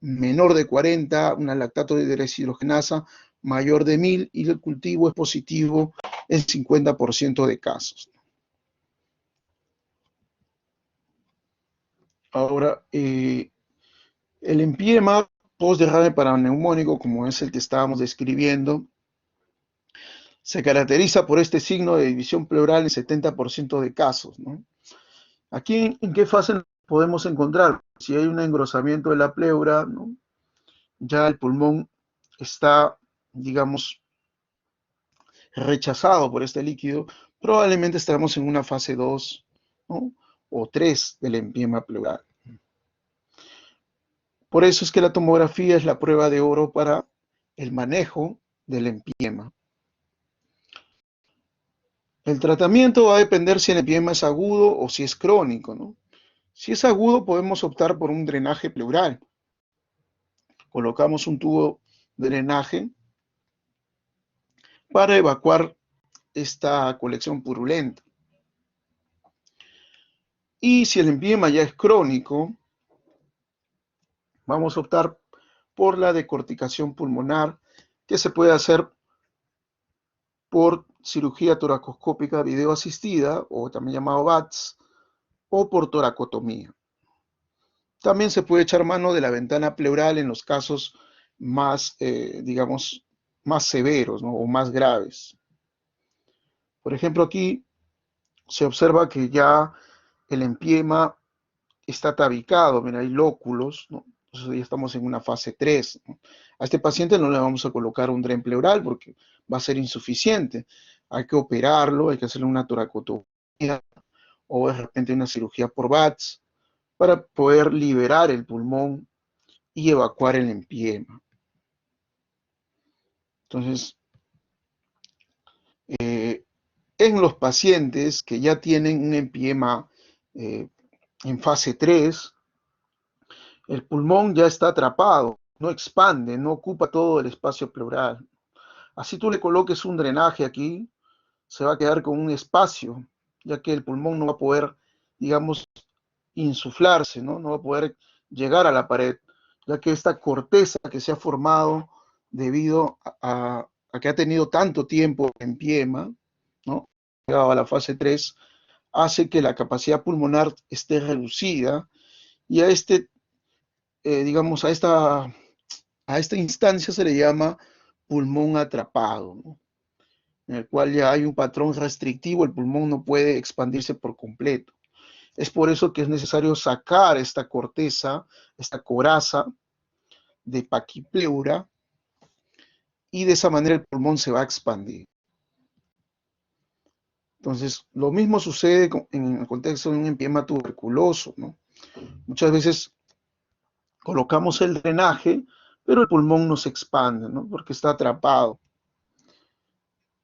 menor de 40, una lactato de deshidrogenasa mayor de 1000 y el cultivo es positivo en 50% de casos. Ahora, el empiema postderrame paraneumónico, como es el que estábamos describiendo, se caracteriza por este signo de división pleural en 70% de casos, ¿no? Aquí, ¿en qué fase podemos encontrar? Si hay un engrosamiento de la pleura, ¿no? Ya el pulmón está, digamos, rechazado por este líquido, probablemente estaremos en una fase 2, ¿no? O 3 del empiema pleural. Por eso es que la tomografía es la prueba de oro para el manejo del empiema. El tratamiento va a depender si el empiema es agudo o si es crónico, ¿no? Si es agudo, podemos optar por un drenaje pleural. Colocamos un tubo de drenaje para evacuar esta colección purulenta. Y si el empiema ya es crónico, vamos a optar por la decorticación pulmonar, que se puede hacer por cirugía toracoscópica videoasistida, o también llamado VATS, o por toracotomía. También se puede echar mano de la ventana pleural en los casos más, digamos, más severos, ¿no? O más graves. Por ejemplo, aquí se observa que ya el empiema está tabicado, mira, hay lóculos, ¿no? Entonces ya estamos en una fase 3, ¿no? A este paciente no le vamos a colocar un dren pleural porque va a ser insuficiente. Hay que operarlo, hay que hacerle una toracotomía o de repente una cirugía por VATS para poder liberar el pulmón y evacuar el empiema. Entonces, en los pacientes que ya tienen un empiema en fase 3, el pulmón ya está atrapado, no expande, no ocupa todo el espacio pleural. Así tú le coloques un drenaje aquí, se va a quedar con un espacio, ya que el pulmón no va a poder, digamos, insuflarse, ¿no? No va a poder llegar a la pared, ya que esta corteza que se ha formado debido a que ha tenido tanto tiempo en empiema, ¿no? Llegado a la fase 3, hace que la capacidad pulmonar esté reducida y a digamos, a esta instancia se le llama pulmón atrapado, ¿no? En el cual ya hay un patrón restrictivo, el pulmón no puede expandirse por completo. Es por eso que es necesario sacar esta corteza, esta coraza de paquipleura, y de esa manera el pulmón se va a expandir. Entonces, lo mismo sucede en el contexto de un empiema tuberculoso, ¿no? Muchas veces colocamos el drenaje, pero el pulmón no se expande, ¿no? Porque está atrapado.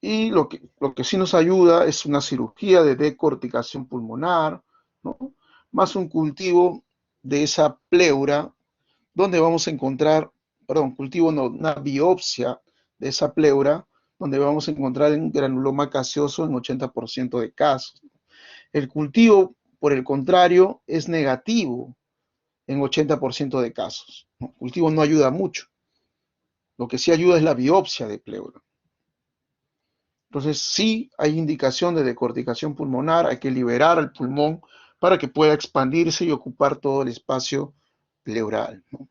Y lo que sí nos ayuda es una cirugía de decorticación pulmonar, ¿no? Más un cultivo de esa pleura, donde vamos a encontrar, perdón, cultivo no, una biopsia de esa pleura, donde vamos a encontrar un granuloma gaseoso en 80% de casos. El cultivo, por el contrario, es negativo en 80% de casos. El cultivo no ayuda mucho. Lo que sí ayuda es la biopsia de pleura. Entonces, sí hay indicación de decorticación pulmonar, hay que liberar al pulmón para que pueda expandirse y ocupar todo el espacio pleural, ¿no?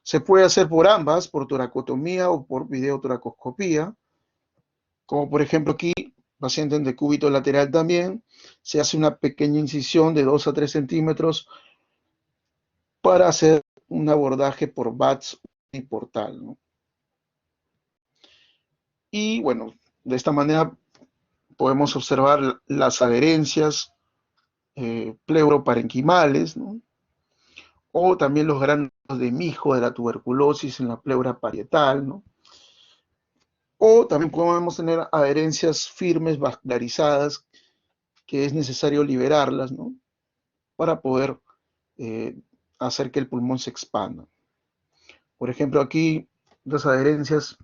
Se puede hacer por ambas, por toracotomía o por videotoracoscopía, como por ejemplo aquí, paciente en decúbito lateral también, se hace una pequeña incisión de 2 a 3 centímetros para hacer un abordaje por VATS y portal, ¿no? Y bueno, de esta manera podemos observar las adherencias pleuroparenquimales, ¿no? O también los granos de mijo de la tuberculosis en la pleura parietal, ¿no? O también podemos tener adherencias firmes vascularizadas que es necesario liberarlas, ¿no? Para poder eh, hacer que el pulmón se expanda. Por ejemplo, aquí las adherencias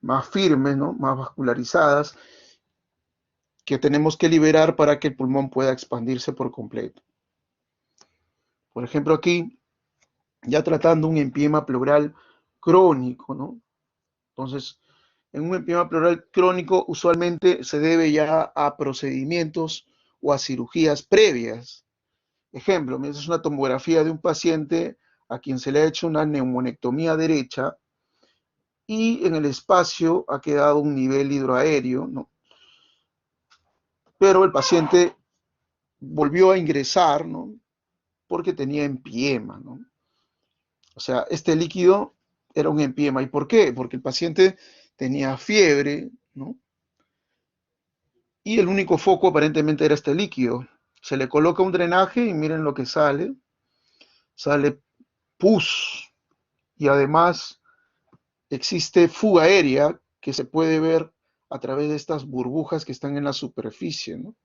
más firmes, ¿no? Más vascularizadas, que tenemos que liberar para que el pulmón pueda expandirse por completo. Por ejemplo, aquí, ya tratando un empiema pleural crónico, ¿no? Entonces, en un empiema pleural crónico usualmente se debe ya a procedimientos o a cirugías previas. Ejemplo, esa es una tomografía de un paciente a quien se le ha hecho una neumonectomía derecha y en el espacio ha quedado un nivel hidroaéreo, ¿no? Pero el paciente volvió a ingresar, ¿no? Porque tenía empiema, ¿no? O sea, este líquido era un empiema. ¿Y por qué? Porque el paciente tenía fiebre, ¿no? Y el único foco aparentemente era este líquido. Se le coloca un drenaje y miren lo que sale. Sale pus y además existe fuga aérea que se puede ver a través de estas burbujas que están en la superficie, ¿no?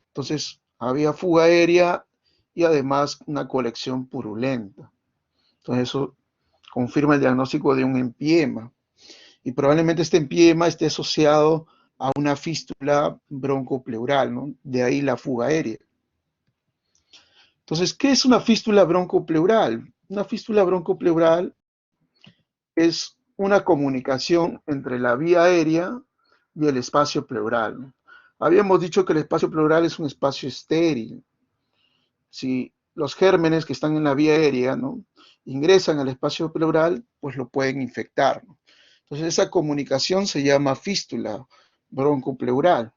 Entonces, había fuga aérea y además una colección purulenta. Entonces, eso confirma el diagnóstico de un empiema. Y probablemente este empiema esté asociado a una fístula broncopleural, ¿no? De ahí la fuga aérea. Entonces, ¿qué es una fístula broncopleural? Una fístula broncopleural es una comunicación entre la vía aérea y el espacio pleural, ¿no? Habíamos dicho que el espacio pleural es un espacio estéril. Si los gérmenes que están en la vía aérea, ¿no?, ingresan al espacio pleural, pues lo pueden infectar, ¿no? Entonces esa comunicación se llama fístula broncopleural.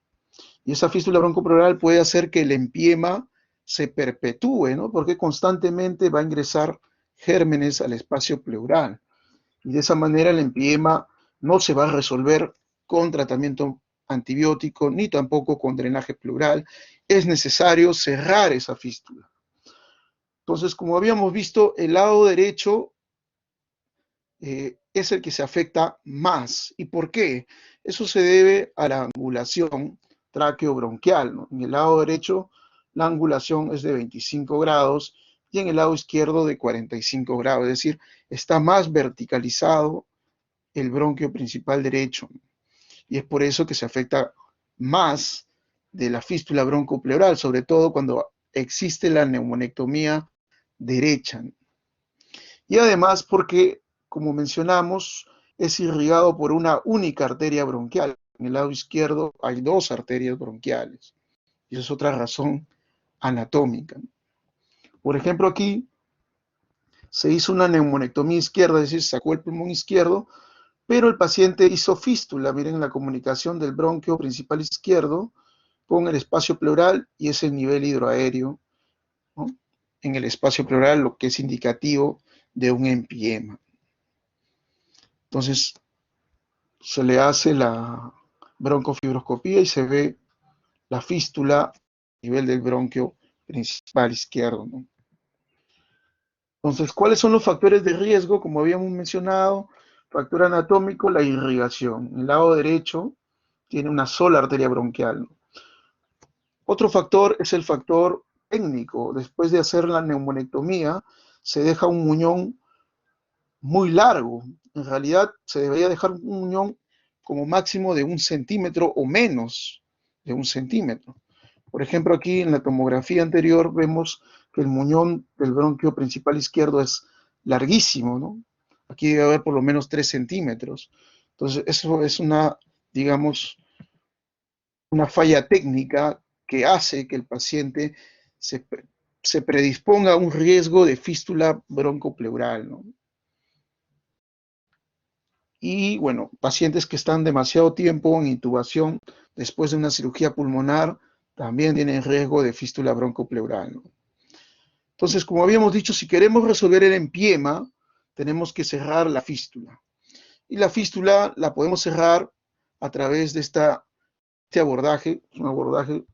Y esa fístula broncopleural puede hacer que el empiema se perpetúe, ¿no? Porque constantemente va a ingresar gérmenes al espacio pleural. Y de esa manera el empiema no se va a resolver con tratamiento antibiótico ni tampoco con drenaje pleural. Es necesario cerrar esa fístula. Entonces, como habíamos visto, el lado derecho es el que se afecta más. ¿Y por qué? Eso se debe a la angulación tráqueo-bronquial, ¿no? En el lado derecho la angulación es de 25 grados y en el lado izquierdo de 45 grados, es decir, está más verticalizado el bronquio principal derecho. Y es por eso que se afecta más de la fístula broncopleural, sobre todo cuando existe la neumonectomía derecha. Y además porque, como mencionamos, es irrigado por una única arteria bronquial. En el lado izquierdo hay dos arterias bronquiales. Y esa es otra razón anatómica. Por ejemplo, aquí se hizo una neumonectomía izquierda, es decir, sacó el pulmón izquierdo, pero el paciente hizo fístula. Miren la comunicación del bronquio principal izquierdo con el espacio pleural y es el nivel hidroaéreo, ¿no?, en el espacio pleural, lo que es indicativo de un empiema. Entonces, se le hace la broncofibroscopía y se ve la fístula a nivel del bronquio principal izquierdo, ¿no? Entonces, ¿cuáles son los factores de riesgo? Como habíamos mencionado, factor anatómico, la irrigación. El lado derecho tiene una sola arteria bronquial, ¿no? Otro factor es el factor técnico. Después de hacer la neumonectomía, se deja un muñón muy largo. En realidad, se debería dejar un muñón como máximo de 1 centímetro o menos de 1 centímetro. Por ejemplo, aquí en la tomografía anterior vemos que el muñón del bronquio principal izquierdo es larguísimo, ¿no? Aquí debe haber por lo menos 3 centímetros. Entonces, eso es una, digamos, una falla técnica que hace que el paciente se, se predisponga a un riesgo de fístula broncopleural, ¿no? Y bueno, pacientes que están demasiado tiempo en intubación después de una cirugía pulmonar también tienen riesgo de fístula broncopleural, ¿no? Entonces, como habíamos dicho, si queremos resolver el empiema, tenemos que cerrar la fístula. Y la fístula la podemos cerrar a través de este abordaje, un abordaje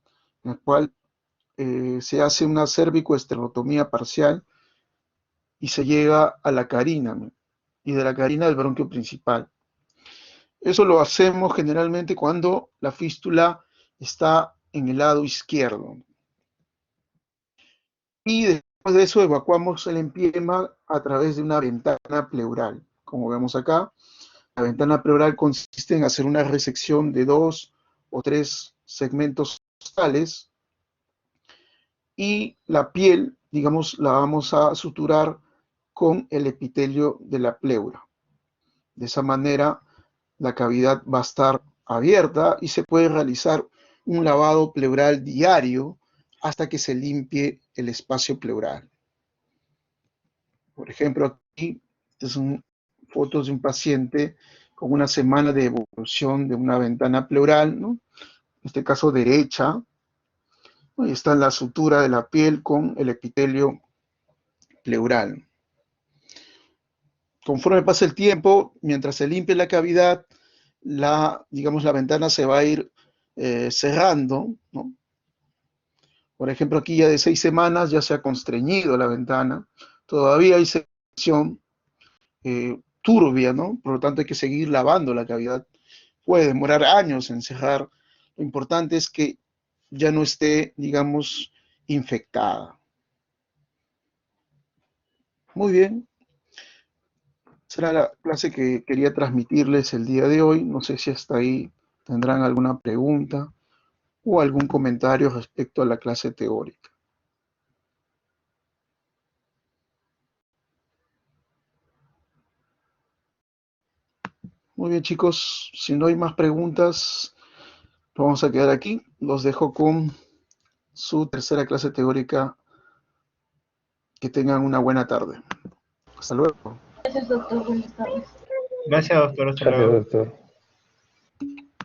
en el cual se hace una cervicoesterotomía parcial y se llega a la carina, ¿no?, y de la carina del bronquio principal. Eso lo hacemos generalmente cuando la fístula está en el lado izquierdo. Y después de eso evacuamos el empiema a través de una ventana pleural, como vemos acá. La ventana pleural consiste en hacer una resección de 2 o 3 segmentos totales y la piel, digamos, la vamos a suturar con el epitelio de la pleura. De esa manera, la cavidad va a estar abierta y se puede realizar un lavado pleural diario hasta que se limpie el espacio pleural. Por ejemplo, aquí son fotos de un paciente con una semana de evolución de una ventana pleural, ¿no? En este caso derecha, ¿no? Y está en la sutura de la piel con el epitelio pleural. Conforme pasa el tiempo, mientras se limpia la cavidad, digamos, la ventana se va a ir cerrando, ¿no? Por ejemplo, aquí ya de 6 semanas ya se ha constreñido la ventana, todavía hay sección turbia, ¿no? Por lo tanto hay que seguir lavando la cavidad. Puede demorar años en cerrar. Lo importante es que ya no esté, digamos, infectada. Muy bien, será la clase que quería transmitirles el día de hoy. No sé si hasta ahí tendrán alguna pregunta o algún comentario respecto a la clase teórica. Muy bien, chicos, si no hay más preguntas, vamos a quedar aquí. Los dejo con su tercera clase teórica. Que tengan una buena tarde. Hasta luego. Gracias, doctor. Buenas tardes. Gracias, doctor. Hasta Gracias, luego. doctor.